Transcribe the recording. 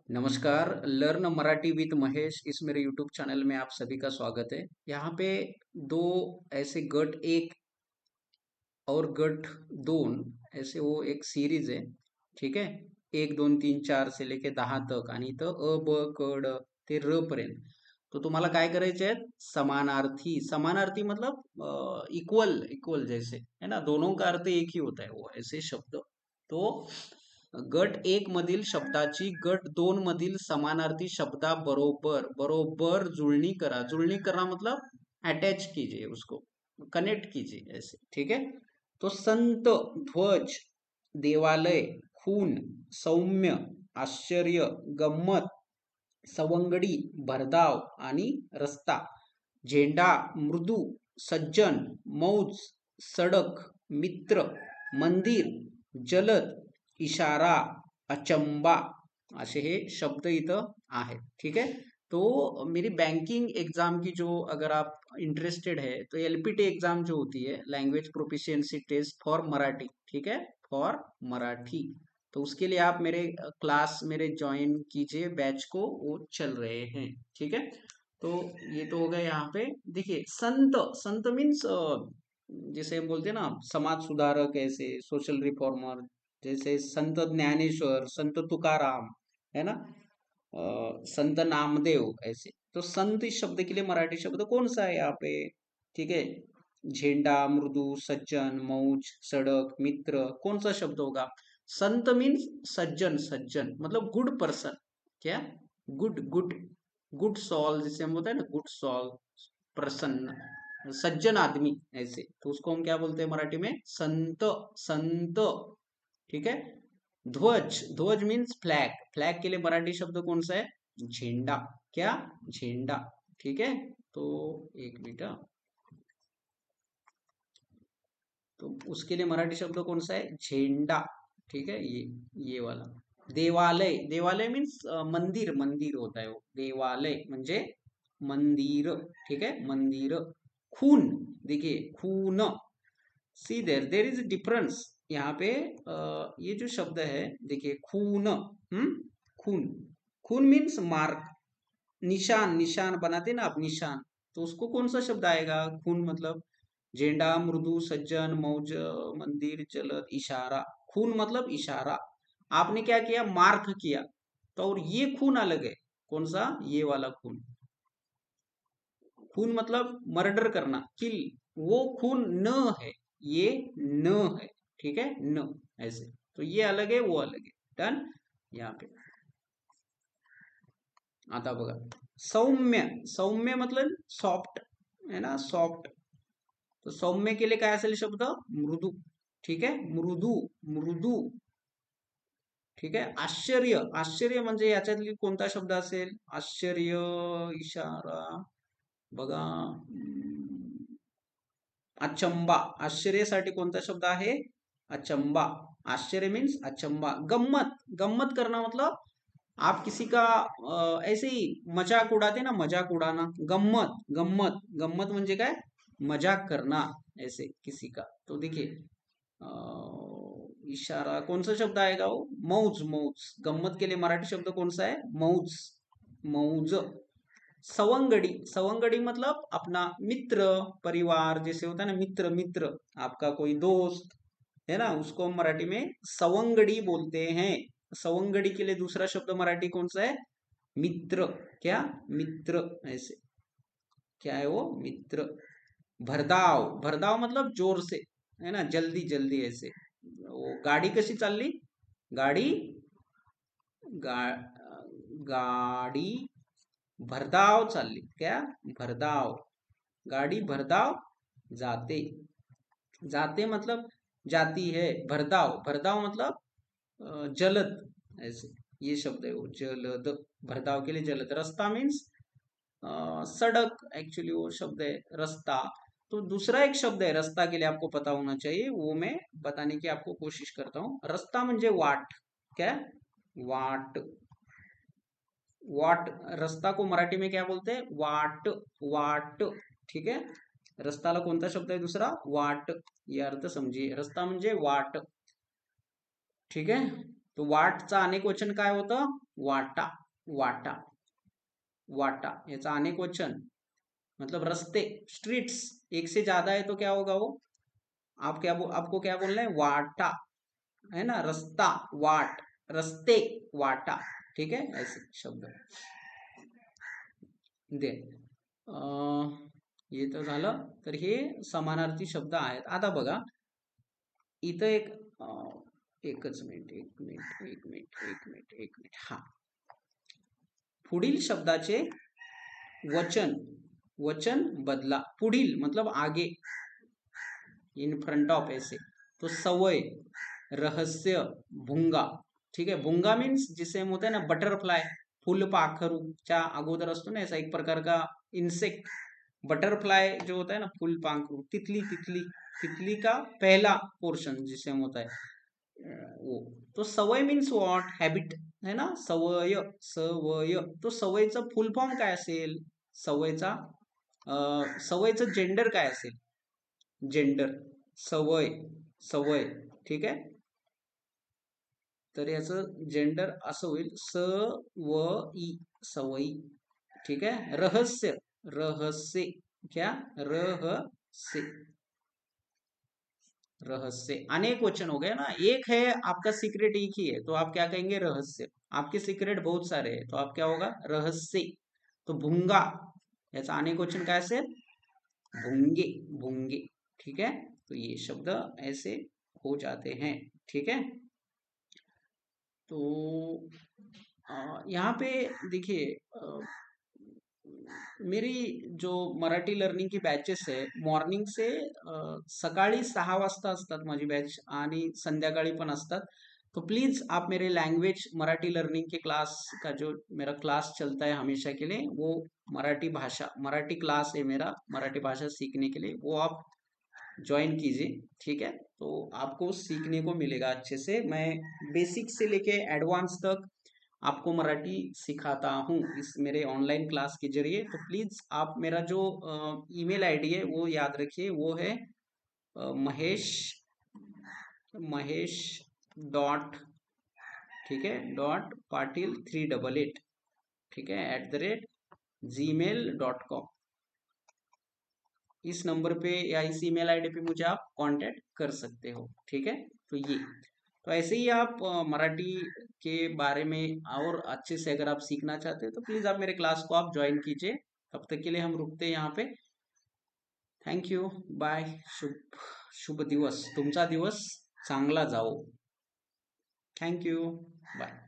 नमस्कार। Learn Marathi with Mahesh इस मेरे यूट्यूब चैनल में आप सभी का स्वागत है। यहाँ पे दो ऐसे गट एक और गट दोन ऐसे वो एक सीरीज आहे. ठीक आहे. 1 2 3 4 से लेके 10 तक आणि इथं अ ब क ड ते र पर्यंत. तो तुम्हाला काय करायचे आहेत? समानार्थी. समानार्थी मतलब इक्वल इक्वल जैसे है ना, दोनों का अर्थ एक ही होता है वो ऐसे शब्द. तो गट एक मधील शब्दाची गट दोन मधील समानार्थी शब्दा बरोबर बरोबर जुळणी करा. जुळणी करा मतलब अटैच कीजिए, उसको कनेक्ट कीजिए ऐसे. ठीक है. तो संत, ध्वज, देवालय, खून, सौम्य, आश्चर्य, गंमत, सवंगडी, भरधाव आणि रस्ता, झेंडा, मृदू, सज्जन, मौज, सडक, मित्र, मंदिर, जलद, इशारा, अचंबा असे हे शब्द इथं आहेत. ठीक है. तो मेरी बैंकिंग एग्जाम की जो अगर आप इंटरेस्टेड है तो एलपीटी एग्जाम जो होती है, language proficiency test for Marathi. ठीक है. फॉर मराठी. तो उसके लिए आप मेरे क्लास मेरे ज्वाइन कीजिए, बैच को वो चल रहे हैं. ठीक है. तो ये तो हो गया. यहाँ पे देखिए, संत. संत मीन्स जैसे हम बोलते हैं ना, समाज सुधारक ऐसे सोशल रिफॉर्मर, जैसे संत ज्ञानेश्वर, संत तुकाराम, है ना, संत नामदेव ऐसे. तो संत इस शब्द के लिए मराठी शब्द कौन सा है यहाँ पे? ठीक है. झेंडा, मृदु, सज्जन, मौज, सड़क, मित्र, कौन सा शब्द होगा? संत मीन्स सज्जन. सज्जन मतलब गुड पर्सन. क्या? Good good. गुड सॉल जिसे हम बोलते हैं ना, गुड सॉल, प्रसन्न, सज्जन आदमी ऐसे. तो उसको हम क्या बोलते हैं मराठी में? संत. संत. ठीक है. ध्वज. ध्वज मीन्स फ्लैग. फ्लैग के लिए मराठी शब्द कौन सा है? झेंडा. क्या? झेंडा. ठीक है. तो एक मिनट हाँ. तो उसके लिए मराठी शब्द कौन सा है? झेंडा. ठीक है. ये वाला. देवालय. देवालय मीन्स मंदिर. मंदिर होता है वो. देवालय म्हणजे मंदिर. ठीक है. मंदिर. खून. देखिए, खून. सी देर इज डिफरेंस. यहाँ पे ये जो शब्द है देखिए, खून. खून. खून मीन्स मार्क. निशान. निशान बनाते ना आप, निशान. तो उसको कौन सा शब्द आएगा? खून मतलब झेंडा, मृदु, सज्जन, मौज, मंदिर, जलद, इशारा. खून मतलब इशारा. आपने क्या किया? मार्क किया. तो और ये खून अलग है. कौन सा? ये वाला खून. खून मतलब मर्डर करना, किल. वो खून न है, ये न है. ठीक है. न ऐसे. तो ये अलग है, वो अलग है. डन. यहाँ पे आता बघा. सौम्य. सौम्य मतलब सॉफ्ट, है ना, सॉफ्ट. तो सौम्य के लिए काय असेल शब्द? मृदू. ठीक है. मृदू. मृदू. ठीक आहे. आश्चर्य. आश्चर्य म्हणजे याच्यातली कोणता शब्द असेल? आश्चर्य, इशारा, बघा. अचंबा. आश्चर्यासाठी कोणता शब्द आहे? अचंबा. आश्चर्य मीन्स अचंबा. गम्मत. गम्मत करना मतलब आप किसी का ऐसे ही मजाक उड़ाते ना, मजाक उड़ाना. गम्मत. गम्मत. गम्मत म्हणजे काय? मजाक करना ऐसे किसी का. तो देखिए, इशारा कौन सा शब्द आएगा? वो मौज. मौज. गम्मत के लिए मराठी शब्द कौन सा है? मौज. मौज. सवंगडी. सवंगडी मतलब अपना मित्र, परिवार जैसे होता है ना, मित्र. मित्र आपका कोई दोस्त है ना, उसको हम मराठी में सवंगडी बोलते हैं. सवंगडी के लिए दूसरा शब्द मराठी कौन सा है? मित्र. क्या? मित्र ऐसे. क्या है वो? मित्र. भरधाव. भरधाव मतलब जोर से, है ना, जल्दी जल्दी ऐसे. वो गाडी कशी चालली? गाडी. गा गाडी भरधाव चालली. क्या? भरधाव. गाडी भरधाव जाते. जाते मतलब जाती है. भरधाव. भरधाव मतलब जलद ऐसे. ये शब्द है वो, जलद. भरधाव के लिए जलद. रास्ता मीन्स सड़क. एक्चुअली वो शब्द है रास्ता. तो दूसरा एक शब्द है रास्ता के लिए, आपको पता होना चाहिए, वो मैं बताने की आपको कोशिश करता हूँ. रास्ता म्हणजे वाट. क्या? वाट. वाट. रस्ता को मराठी में क्या बोलते हैं? वाट. वाट. ठीक है. रस्ताला कोणता शब्द आहे दुसरा? वाट. ये अर्थ समझिए. रस्ता म्हणजे वाट. ठीक है. तो वाटचा अनेक वचन काय होतं? वाटा. वाटा. वाटा याचा अनेक वचन मतलब रस्ते, स्ट्रीट्स। एक से ज्यादा है तो क्या होगा वो? आपको क्या बोलना है? वाटा, है ना? रस्ता, वाट, रस्ते, वाटा। ठीक है, ऐसे शब्द दे. हे तर झालं. तर हे समानार्थी शब्द आहेत. आता बघा इथं एकच मिनिट, एक मिनिट, एक मिनिट, एक मिनिट, एक मिनिट. हा, पुढील शब्दाचे वचन, वचन बदला. पुढील मतलब आगे, इन फ्रंट ऑफ ऐसे. तो सवय, रहस्य, भुंगा. ठीक आहे, भुंगा मीन्स जिसे हम होते हैं ना बटरफ्लाय, फुलपाखरूच्या अगोदर असतो ना ऐसा एक प्रकार का इंसेक्ट. बटरफ्लाई जो होता है ना, फुलपाखरू, तितली, तितली, तितली का पहला पोर्शन जिसे हम होता है वो. तो सवय मीन्स व्हॉट? हॅबिट, है ना? सवय, सवय. तो सवयचं फुल फॉर्म काय असेल? सवयचा सवयचं जेंडर काय असेल? जेंडर, सवय, सवय. ठीक आहे, तर याचं जेंडर असं होईल स व ई, सवयी. ठीक है, रहस्य, रहस्य, क्या? रहस्य, रहस्य. अनेक वचन हो गए ना, एक है आपका सीक्रेट, एक ही है तो आप क्या कहेंगे? रहस्य. आपके सीक्रेट बहुत सारे हैं तो आप क्या होगा? रहस्य. तो भुंगा याचा अनेक वचन काय असेल? भुंगे, भुंगे. ठीक है, तो ये शब्द ऐसे हो जाते हैं. ठीक है, तो यहाँ पे देखिए मेरी जो मराठी लर्निंग की बॅचेस आहे मॉर्निंग से सकाळी 6 वाजता असतात माझी बॅच आणि संध्याकाळी पण असतात. तो प्लीज आप मेरे लैंग्वेज मराठी लर्निंग के क्लास का जो मेरा क्लास चलता है हमेशा के लिए, वो मराठी भाषा, मराठी क्लास है मेरा मराठी भाषा सीखने के लिए, वो आप ज्वाइन कीजिए. ठीक है, तो आपको सीखने को मिलेगा अच्छे से. मैं बेसिक से लेके एडवांस तक आपको मराठी सिखाता हूँ इस मेरे ऑनलाइन क्लास के जरिए. तो प्लीज आप मेरा जो ईमेल आईडी है वो याद रखिए, वो है महेश, महेश डॉट, ठीक है, डॉट पाटिल 388, ठीक है, @gmail.com. इस नंबर पे या इस ईमेल आईडी पे मुझे आप कांटेक्ट कर सकते हो. ठीक है, तो ये, तो ऐसे ही आप मराठी के बारे में और अच्छे से अगर आप सीखना चाहते हो तो प्लीज आप मेरे क्लास को आप ज्वाइन कीजिए. तब तक के लिए हम रुकते हैं यहाँ पे. Thank you, bye. शुभ, शुभ दिवस, तुमचा दिवस चांगला जाओ. Thank you, bye.